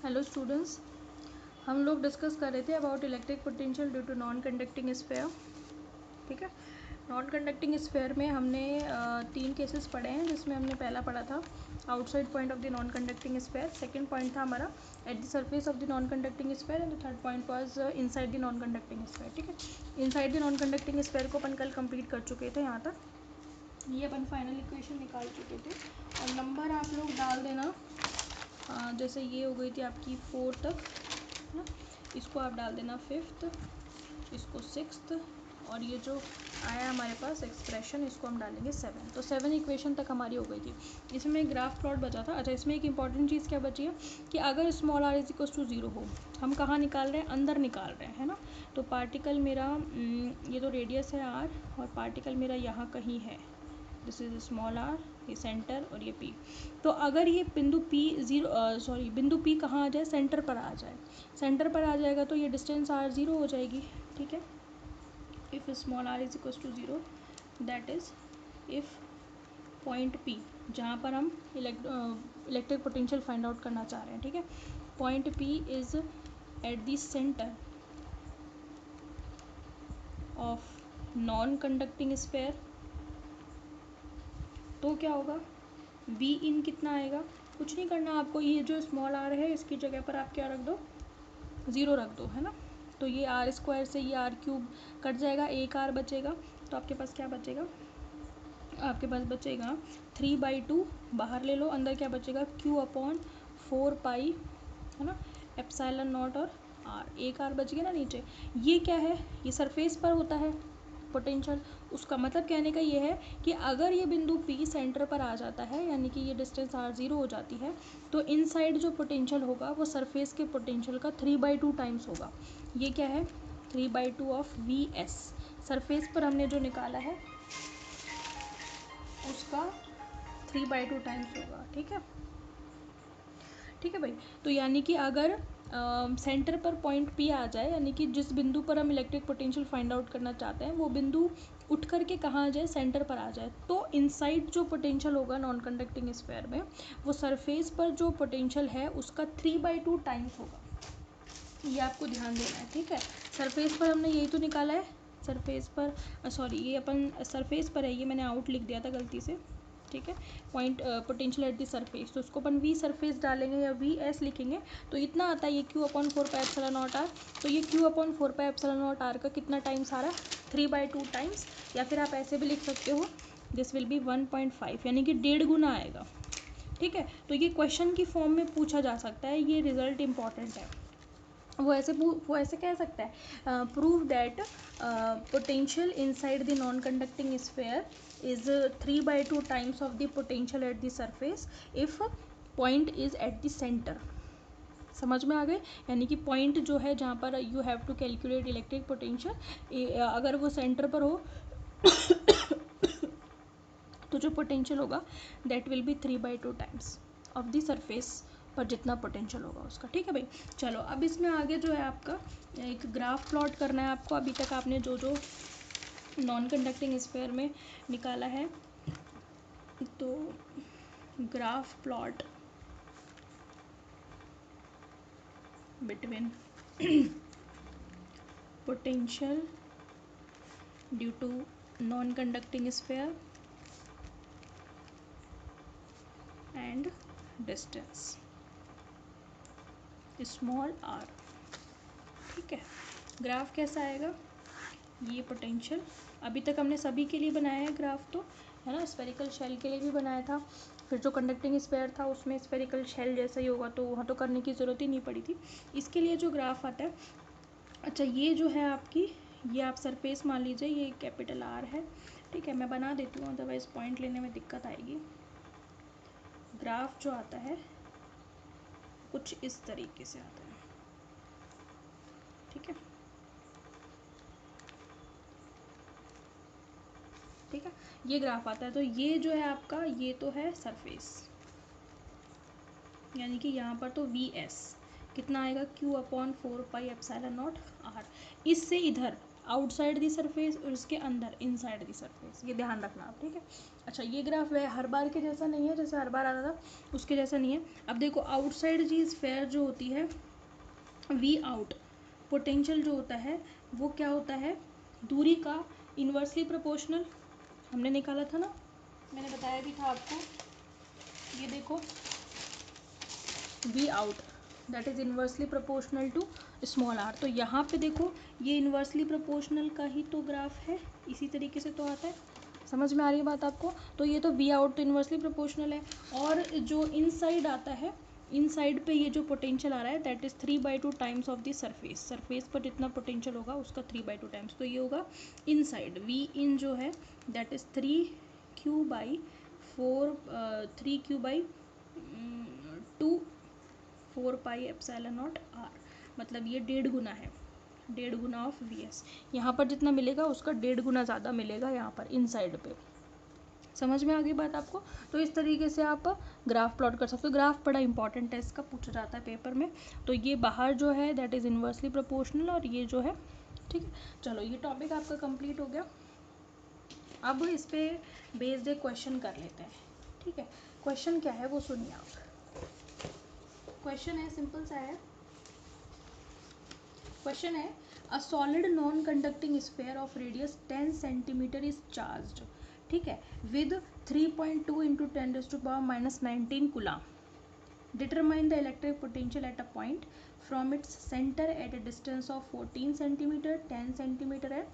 Hello students, हम लोग discuss कर रहे थे about electric potential due to non conducting sphere. ठीक है, नॉन कंडक्टिंग स्फीयर में हमने 3 केसेस पढ़े हैं, जिसमें हमने पहला पढ़ा था outside point of the non conducting sphere, second point था हमारा at the surface of the non conducting sphere and the third point was inside the non conducting sphere. ठीक है, inside the non conducting sphere को अपन कल complete कर चुके थे। यहाँ तक ये अपन फाइनल इक्वेशन निकाल चुके थे और नंबर आप लोग डाल देना। जैसे ये हो गई थी आपकी 4 तक, है ना, इसको आप डाल देना 5th, इसको 6th, और ये जो आया हमारे पास एक्सप्रेशन इसको हम डालेंगे 7। तो 7 इक्वेशन तक हमारी हो गई थी। इसमें एक ग्राफ प्लॉट बचा था। अच्छा, इसमें एक इंपॉर्टेंट चीज़ क्या बची है कि अगर small r is equal to 0 हो, हम कहाँ निकाल रहे हैं, अंदर निकाल रहे हैं, है ना। तो पार्टिकल मेरा ये तो रेडियस है r और पार्टिकल मेरा यहाँ कहीं है, दिस इज स्मॉल r, ये सेंटर और ये p। तो अगर ये बिंदु बिंदु p कहाँ आ जाए, सेंटर पर आ जाए, सेंटर पर आ जाएगा तो ये डिस्टेंस r 0 हो जाएगी। ठीक है, if small r is equal to 0, that is if point p जहाँ पर हम इलेक्ट्रिक पोटेंशियल फाइंड आउट करना चाह रहे हैं, ठीक है, point p is at the centre of non conducting sphere, तो क्या होगा, बी इन कितना आएगा, कुछ नहीं करना आपको, ये जो स्मॉल r है इसकी जगह पर आप क्या रख दो, 0 रख दो, है ना। तो ये r² से ये r³ कट जाएगा, एक r बचेगा, तो आपके पास क्या बचेगा, आपके पास बचेगा 3/2, बाहर ले लो, अंदर क्या बचेगा, q/4 पाई, है ना, एप्सिलॉन नॉट और r, एक r बच गया ना नीचे। ये क्या है, ये सरफेस पर होता है पोटेंशियल। उसका मतलब कहने का ये है कि अगर ये बिंदु P सेंटर पर आ जाता है, यानी कि ये डिस्टेंस r 0 हो जाती है, तो इनसाइड जो पोटेंशियल होगा वो सरफेस के पोटेंशियल का 3/2 टाइम्स होगा। ये क्या है, 3/2 ऑफ Vs, सरफेस पर हमने जो निकाला है उसका 3/2 टाइम्स होगा। ठीक है, ठीक है भाई। तो यानी कि अगर सेंटर पर पॉइंट P आ जाए, यानी कि जिस बिंदु पर हम इलेक्ट्रिक पोटेंशियल फाइंड आउट करना चाहते हैं वो बिंदु उठ करके कहाँ आ जाए, सेंटर पर आ जाए, तो इनसाइड जो पोटेंशियल होगा नॉन कंडक्टिंग स्फीयर में, वो सरफेस पर जो पोटेंशियल है उसका 3/2 टाइम्स होगा। ये आपको ध्यान देना है। ठीक है, सरफेस पर हमने यही तो निकाला है, सरफेस पर ये अपन सरफेस पर है, ये मैंने आउट लिख दिया था गलती से। ठीक है, point potential at the surface, तो उसको अपन वी सरफेस डालेंगे या वी एस लिखेंगे, तो इतना आता है ये q/4πε0r। तो ये q/4πε0r का कितना टाइम्स आ रहा है, 3/2 टाइम्स, या फिर आप ऐसे भी लिख सकते हो, दिस विल बी 1.5, यानी कि 1.5 गुना आएगा। ठीक है, तो ये क्वेश्चन की फॉर्म में पूछा जा सकता है, ये रिजल्ट इंपॉर्टेंट है। वो ऐसे कह सकता है, prove that potential inside the non conducting sphere is 3/2 times of the potential at the surface if point is at the centre. समझ में आ गए, यानी कि पॉइंट जो है जहाँ पर you have to calculate electric potential, अगर वो सेंटर पर हो तो जो पोटेंशियल होगा that will be 3/2 times of the surface पर जितना पोटेंशियल होगा उसका। ठीक है भाई, चलो अब इसमें आगे जो है आपका एक ग्राफ प्लॉट करना है आपको। अभी तक आपने जो जो नॉन कंडक्टिंग स्फीयर में निकाला है, तो graph plot between potential due to non conducting sphere and distance small r। ठीक है, ग्राफ कैसा आएगा, ये पोटेंशियल, अभी तक हमने सभी के लिए बनाया है ग्राफ, तो है ना, स्फेरिकल शेल के लिए भी बनाया था, फिर जो कंडक्टिंग स्फीयर था उसमें स्फेरिकल शेल जैसा ही होगा, तो वहाँ तो करने की ज़रूरत ही नहीं पड़ी थी। इसके लिए जो ग्राफ आता है, अच्छा ये जो है आपकी, ये आप सरफेस मान लीजिए, ये कैपिटल R है। ठीक है, मैं बना देती हूँ, अदरवाइज़ पॉइंट लेने में दिक्कत आएगी। ग्राफ जो आता है कुछ इस तरीके से आता है। ठीक है, ठीक है, ये ग्राफ आता है, तो ये जो है आपका, ये तो है सरफेस, यानी कि यहाँ पर तो Vs कितना आएगा, q/4πε0r। इससे इधर आउटसाइड दी सरफेस और इसके अंदर इनसाइड दी सरफेस, ये ध्यान रखना आप, ठीक है। अच्छा, ये ग्राफ वह हर बार के जैसा नहीं है, जैसे हर बार आता था उसके जैसा नहीं है। अब देखो आउटसाइड जी स्फेयर जो होती है वी आउट, पोटेंशियल जो होता है वो क्या होता है, दूरी का इन्वर्सली प्रोपोर्शनल, हमने निकाला था ना, मैंने बताया भी था आपको। ये देखो V out that is inversely proportional to small r, तो यहाँ पे देखो ये इन्वर्सली प्रोपोर्शनल का ही तो ग्राफ है, इसी तरीके से तो आता है, समझ में आ रही है बात आपको। तो ये तो वी आउट तो इन्वर्सली प्रोपोर्शनल है, और जो इनसाइड आता है, इनसाइड पे ये जो पोटेंशियल आ रहा है that is 3/2 times of the surface, surface पर जितना पोटेंशियल होगा उसका 3/2 टाइम्स, तो ये होगा इनसाइड। वी इन जो है दैट इज़ 3Q/2 4πε0 r, मतलब ये 1.5 गुना है, 1.5 गुना ऑफ वी एस। यहाँ पर जितना मिलेगा उसका 1.5 गुना ज़्यादा मिलेगा यहाँ पर इनसाइड पे, समझ में आ गई बात आपको। तो इस तरीके से आप ग्राफ प्लॉट कर सकते हो। ग्राफ बड़ा इंपॉर्टेंट है, इसका पूछा जाता है पेपर में। तो ये बाहर जो है दैट इज़ इन्वर्सली प्रोपोर्शनल, और ये जो है, ठीक है। चलो ये टॉपिक आपका कंप्लीट हो गया। अब इस पर बेस्ड एक क्वेश्चन कर लेते हैं, ठीक है। क्वेश्चन क्या है वो सुनिए आप। क्वेश्चन है, सिंपल सा है क्वेश्चन है, a solid non conducting sphere of radius 10 centimetre is charged, ठीक है, with 3.2 into 10⁻⁻19 coulomb. Determine the electric potential at a point from its centre at a distance of 14 centimetre, 10 centimetre and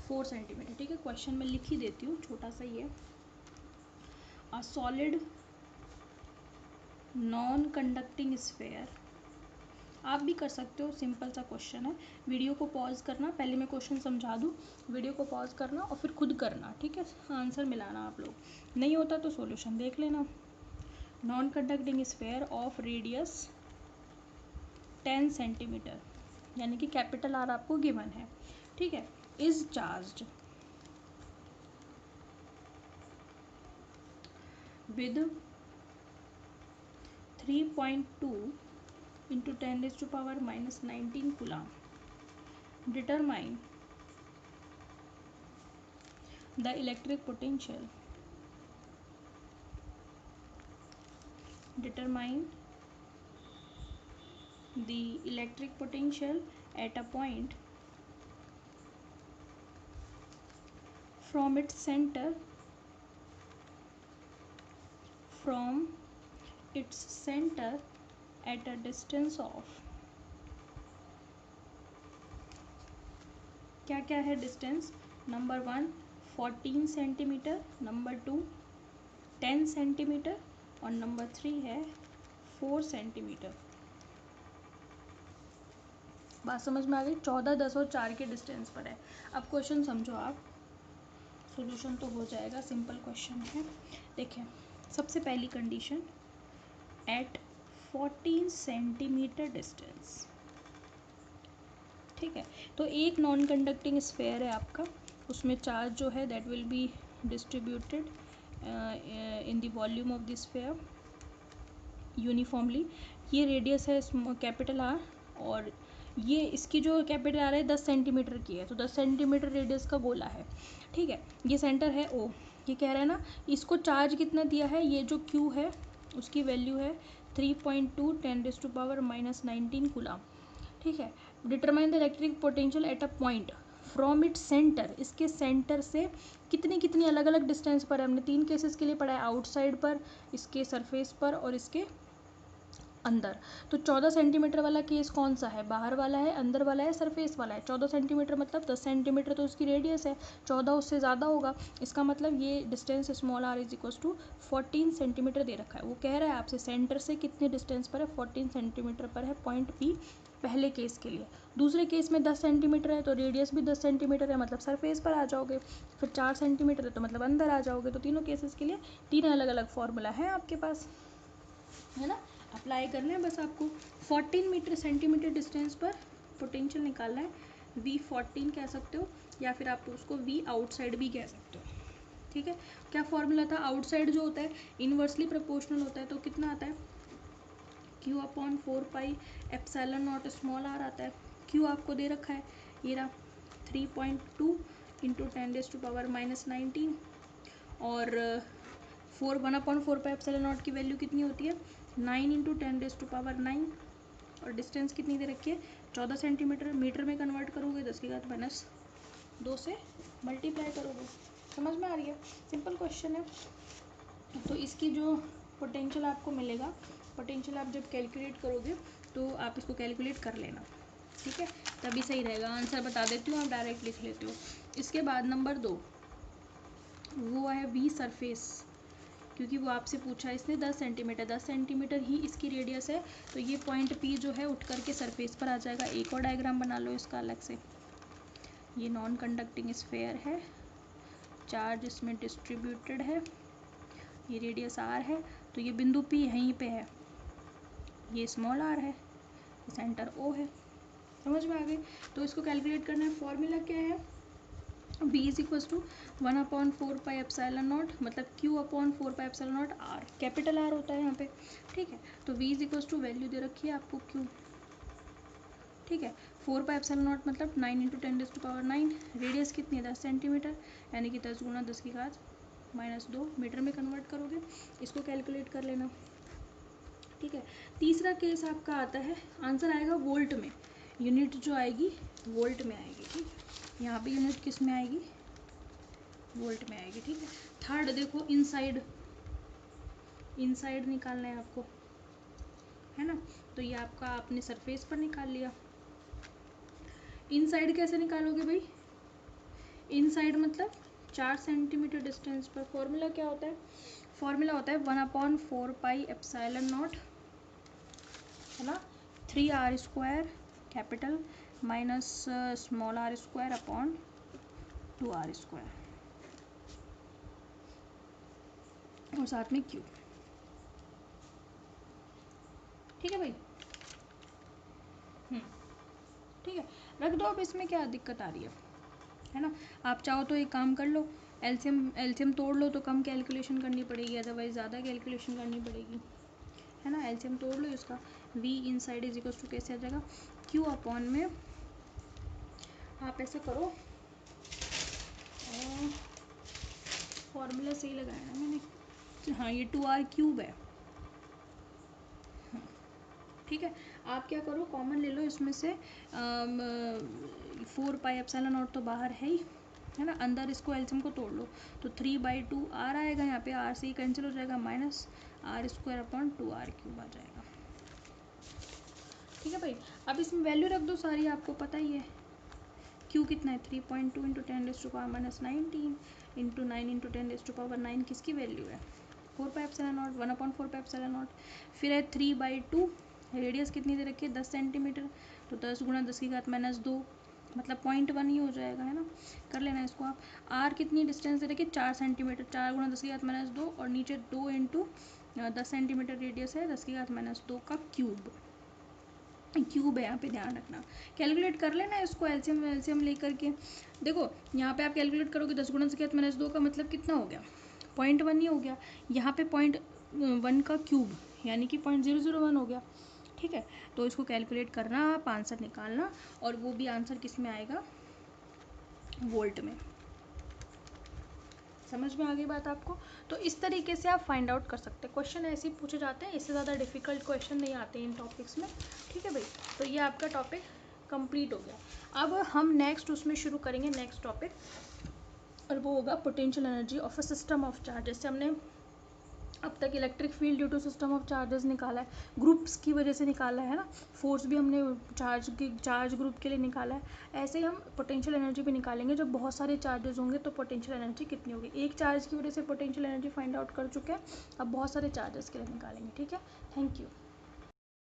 4 centimetre, ठीक है। Question मैं लिख ही देती हूँ, छोटा सा ही है। A solid non conducting sphere, आप भी कर सकते हो, सिंपल सा क्वेश्चन है। वीडियो को पॉज करना, पहले मैं क्वेश्चन समझा दूँ, वीडियो को पॉज करना और फिर खुद करना, ठीक है, आंसर मिलाना आप लोग, नहीं होता तो सॉल्यूशन देख लेना। Non conducting sphere of radius 10 centimetre, यानी कि कैपिटल आर आपको गिवन है, ठीक है, is charged with 3.2 into 10⁻⁻19 coulomb. Determine the electric potential. Determine the electric potential at a point from its center at a distance of, क्या क्या है distance, number 1 14 centimetre, number 2 10 centimetre और number 3 है 4 centimetre. बात समझ में आ गई। 14, 10 और 4 के डिस्टेंस पर है। अब क्वेश्चन समझो आप, सॉल्यूशन तो हो जाएगा, सिंपल क्वेश्चन है। देखिए सबसे पहली कंडीशन, एट 14 सेंटीमीटर डिस्टेंस, ठीक है। तो एक नॉन कंडक्टिंग स्फेयर है आपका, उसमें चार्ज जो है that will be distributed in the volume of the sphere uniformly. ये रेडियस है कैपिटल आर, और ये इसकी जो कैपिटल आर है 10 सेंटीमीटर की है, तो 10 सेंटीमीटर रेडियस का गोला है, ठीक है। ये सेंटर है ओ, ये कह रहा है ना, इसको चार्ज कितना दिया है, ये जो क्यू है उसकी वैल्यू है 3.2 10⁻⁻19 कूलम, ठीक है। Determine the electric potential at a point from its centre, इसके सेंटर से कितनी कितनी अलग अलग डिस्टेंस पर है, हमने 3 केसेस के लिए पढ़ा है, आउटसाइड पर, इसके सरफेस पर और इसके अंदर। तो 14 सेंटीमीटर वाला केस कौन सा है, बाहर वाला है, अंदर वाला है, सरफेस वाला है। 14 सेंटीमीटर मतलब 10 सेंटीमीटर तो उसकी रेडियस है, 14 उससे ज़्यादा होगा, इसका मतलब ये distance small r is equals to 14 centimetre दे रखा है। वो कह रहा है आपसे सेंटर से कितने डिस्टेंस पर है, 14 सेंटीमीटर पर है पॉइंट पी, पहले केस के लिए। दूसरे केस में 10 सेंटीमीटर है तो रेडियस भी 10 सेंटीमीटर है, मतलब सरफेस पर आ जाओगे। फिर 4 सेंटीमीटर है तो मतलब अंदर आ जाओगे। तो तीनों केसेस के लिए 3 अलग अलग फार्मूला है आपके पास, है ना, अप्लाई करना है बस आपको। 14 सेंटीमीटर डिस्टेंस पर पोटेंशियल निकालना है, V14 कह सकते हो, या फिर आप उसको V आउटसाइड भी कह सकते हो, ठीक है। क्या फॉर्मूला था, आउटसाइड जो होता है इन्वर्सली प्रोपोर्शनल होता है, तो कितना आता है, Q/4πε0 स्मॉल आर आता है। Q आपको दे रखा है, ये रहा 3.2 इंटू 10⁻⁻19 और 1/4 की वैल्यू कितनी होती है 9 इंटू 10⁻9 और डिस्टेंस कितनी दे रखी है 14 सेंटीमीटर। मीटर में कन्वर्ट करोगे 10⁻2 से मल्टीप्लाई करोगे। समझ में आ रही है? सिंपल क्वेश्चन है। तो इसकी जो पोटेंशियल आपको मिलेगा, पोटेंशियल आप जब कैलकुलेट करोगे तो आप इसको कैलकुलेट कर लेना, ठीक है, तभी सही रहेगा। आंसर बता देती हूँ, आप डायरेक्ट लिख लेते हो। इसके बाद नंबर 2 वो है वी सरफेस, क्योंकि वो आपसे पूछा इसने 10 सेंटीमीटर ही इसकी रेडियस है, तो ये पॉइंट पी जो है उठ करके सरफेस पर आ जाएगा। एक और डायग्राम बना लो इसका अलग से। ये नॉन कंडक्टिंग स्फेयर है, चार्ज इसमें डिस्ट्रीब्यूटेड है, ये रेडियस आर है, तो ये बिंदु पी यहीं पे है, ये स्मॉल आर है, सेंटर ओ है। समझ में आ गई? तो इसको कैलकुलेट करना है। फॉर्मूला क्या है, b इज इक्वल टू 1/4πε0, मतलब q/4πε0 r, कैपिटल आर होता है यहाँ पे, ठीक है। तो v is equal to value दे रखी है आपको q, ठीक है। 4πε0 मतलब 9 इंटू 10⁻9, रेडियस कितनी है 10 सेंटीमीटर, यानी कि 10 गुणा 10⁻2 मीटर में कन्वर्ट करोगे, इसको कैलकुलेट कर लेना, ठीक है। तीसरा केस आपका आता है, आंसर आएगा वोल्ट में, यूनिट जो आएगी वोल्ट में आएगी, ठीक है। यहाँ पे यूनिट किस में आएगी, वोल्ट में आएगी, ठीक है। थर्ड देखो, इनसाइड, इनसाइड निकालना है आपको, है ना, तो ये आपका आपने सरफेस पर निकाल लिया। इनसाइड कैसे निकालोगे भाई, इनसाइड मतलब 4 सेंटीमीटर डिस्टेंस पर। फॉर्मूला क्या होता है, फॉर्मूला होता है 1/4πε0, है ना, 3r² capital minus small r² upon 2r², और साथ में क्यू, ठीक है भाई। ठीक है, रख दो। अब इसमें क्या दिक्कत आ रही है ना। आप चाहो तो एक काम कर लो, एलसीएम तोड़ लो तो कम कैलकुलेशन करनी पड़ेगी, अदरवाइज ज़्यादा कैलकुलेशन करनी पड़ेगी, है ना। एलसीएम तोड़ लो इसका, v inside is equal to कैसे आ जाएगा, q अपॉन में, आप ऐसा करो, फॉर्मूला सही लगाया ना मैंने, हाँ ये 2r³ है, ठीक है। आप क्या करो, कॉमन ले लो इसमें से, 4πε0 तो बाहर है ही, है ना, अंदर इसको एलसीएम को तोड़ लो, तो 3/2 r आएगा, यहाँ पे r से ही कैंसिल हो जाएगा, माइनस r² अपॉन 2r³ आ जाएगा, ठीक है भाई। अब इसमें वैल्यू रख दो सारी, आपको पता ही है q कितना है 3.2 इंटू 10⁻⁻19 इंटू 9 इंटू 10⁻9 किसकी वैल्यू है 4πε0, 1/4πε0, फिर है 3/2, रेडियस कितनी दे रखी है 10 सेंटीमीटर, तो 10 गुणा 10⁻2 मतलब 0.1 ही हो जाएगा, है ना। कर लेना इसको आप। r कितनी डिस्टेंस दे रखी है 4 सेंटीमीटर, 4 गुणा 10⁻2 और नीचे 2 इंटू 10 सेंटीमीटर रेडियस है, 10⁻2 का क्यूब है यहाँ पे, ध्यान रखना। कैलकुलेट कर लेना इसको, एलसीएम लेकर के। देखो यहाँ पे आप कैलकुलेट करोगे 10 गुणा 10⁻2 का मतलब कितना हो गया 0.1 ही हो गया, यहाँ पे 0.1 का क्यूब यानी कि 0.001 हो गया, ठीक है। तो इसको कैलकुलेट करना आप, आंसर निकालना, और वो भी आंसर किस में आएगा, वोल्ट में। समझ में आ गई बात आपको? तो इस तरीके से आप फाइंड आउट कर सकते हैं। क्वेश्चन ऐसे ही पूछे जाते हैं, इससे ज़्यादा डिफिकल्ट क्वेश्चन नहीं आते इन टॉपिक्स में, ठीक है भाई। तो ये आपका टॉपिक कंप्लीट हो गया। अब हम नेक्स्ट उसमें शुरू करेंगे नेक्स्ट टॉपिक, और वो होगा potential energy of a system of charge. जैसे हमने अब तक electric field due to system of charges निकाला है, ग्रुप्स की वजह से निकाला है ना, फोर्स भी हमने चार्ज ग्रुप के लिए निकाला है, ऐसे ही हम पोटेंशियल एनर्जी भी निकालेंगे। जब बहुत सारे चार्जेस होंगे तो पोटेंशियल एनर्जी कितनी होगी। एक चार्ज की वजह से पोटेंशियल एनर्जी फाइंड आउट कर चुके हैं, अब बहुत सारे चार्जेस के लिए निकालेंगे, ठीक है। Thank you.